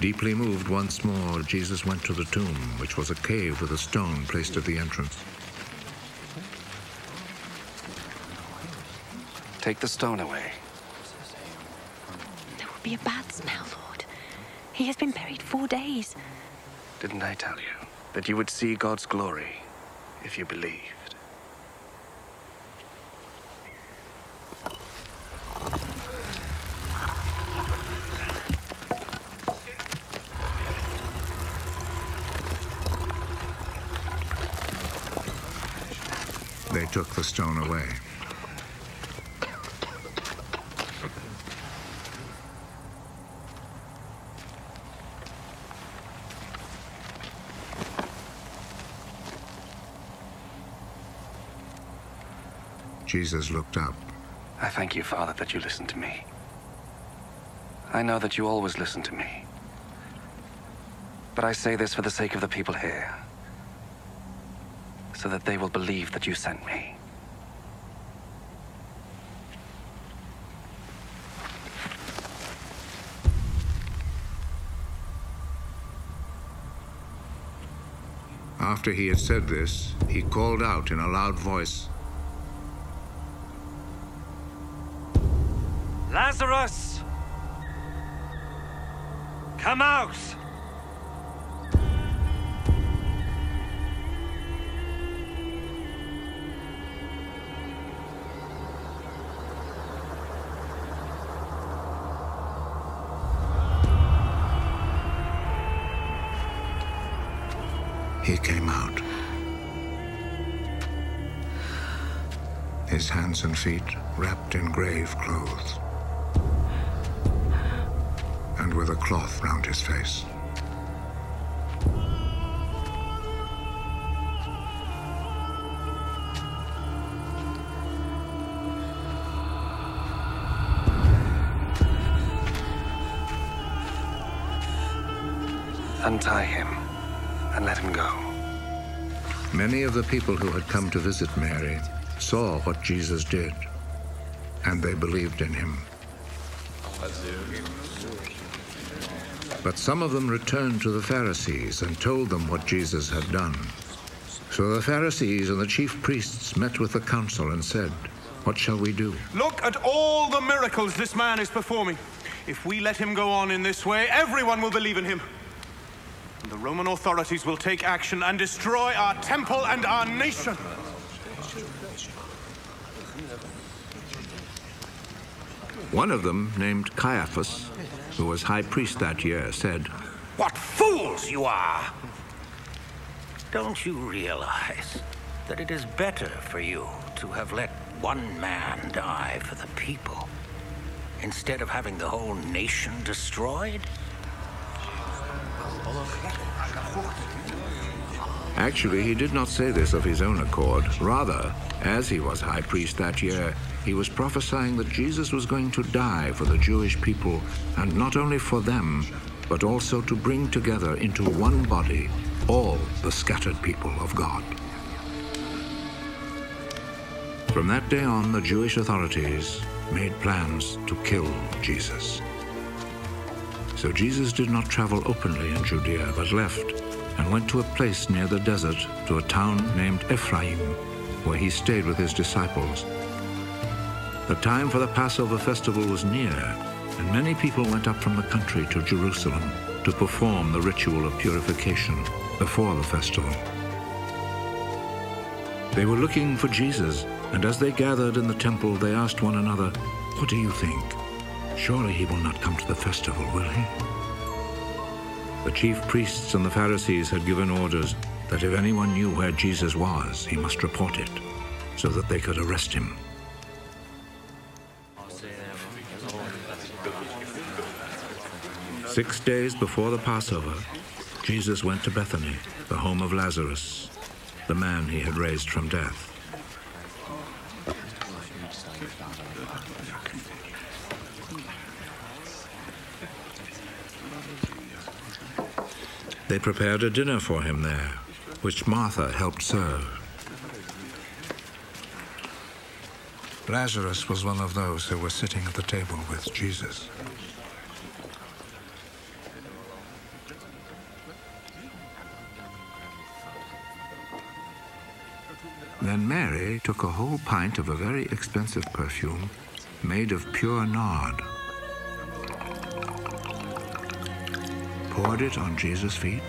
Deeply moved once more, Jesus went to the tomb, which was a cave with a stone placed at the entrance. Take the stone away. There will be a bad smell, Lord. He has been buried 4 days. Didn't I tell you that you would see God's glory if you believed? They took the stone away. Jesus looked up. I thank you, Father, that you listened to me. I know that you always listen to me. But I say this for the sake of the people here, so that they will believe that you sent me. After he had said this, he called out in a loud voice, Lazarus! Come out! He came out. His hands and feet wrapped in grave clothes, and with a cloth round his face. Untie him and let him go. Many of the people who had come to visit Mary saw what Jesus did, and they believed in him. But some of them returned to the Pharisees and told them what Jesus had done. So the Pharisees and the chief priests met with the council and said, "What shall we do?" Look at all the miracles this man is performing. If we let him go on in this way, everyone will believe in him. And the Roman authorities will take action and destroy our temple and our nation. One of them, named Caiaphas, who was high priest that year, said, "What fools you are! Don't you realize that it is better for you to have let one man die for the people instead of having the whole nation destroyed?" Actually, he did not say this of his own accord. Rather, as he was high priest that year, he was prophesying that Jesus was going to die for the Jewish people, and not only for them, but also to bring together into one body all the scattered people of God. From that day on, the Jewish authorities made plans to kill Jesus. So Jesus did not travel openly in Judea, but left and went to a place near the desert, to a town named Ephraim, where he stayed with his disciples. The time for the Passover festival was near, and many people went up from the country to Jerusalem to perform the ritual of purification before the festival. They were looking for Jesus, and as they gathered in the temple, they asked one another, "What do you think? Surely he will not come to the festival, will he?" The chief priests and the Pharisees had given orders that if anyone knew where Jesus was, he must report it, so that they could arrest him. "6 days before the Passover, Jesus went to Bethany, the home of Lazarus, the man he had raised from death. They prepared a dinner for him there, which Martha helped serve. Lazarus was one of those who were sitting at the table with Jesus. Then Mary took a whole pint of a very expensive perfume made of pure nard, poured it on Jesus' feet,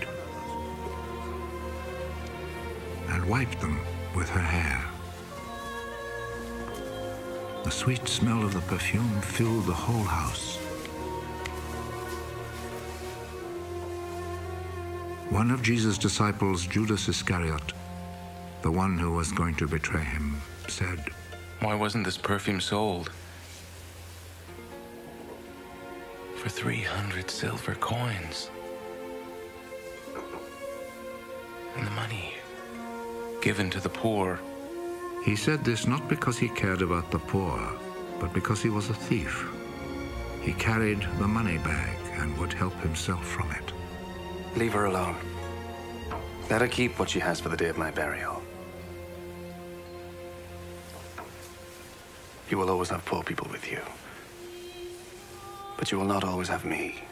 and wiped them with her hair. The sweet smell of the perfume filled the whole house. One of Jesus' disciples, Judas Iscariot, the one who was going to betray him, said, "Why wasn't this perfume sold for 300 silver coins? And the money given to the poor." He said this not because he cared about the poor, but because he was a thief. He carried the money bag and would help himself from it. Leave her alone. Let her keep what she has for the day of my burial. You will always have poor people with you, but you will not always have me.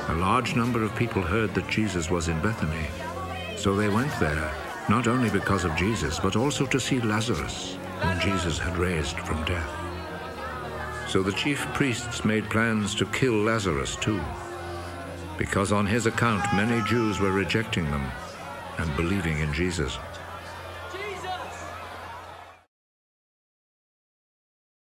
A large number of people heard that Jesus was in Bethany, so they went there, not only because of Jesus, but also to see Lazarus, whom Jesus had raised from death. So the chief priests made plans to kill Lazarus too, because on his account many Jews were rejecting them and believing in Jesus.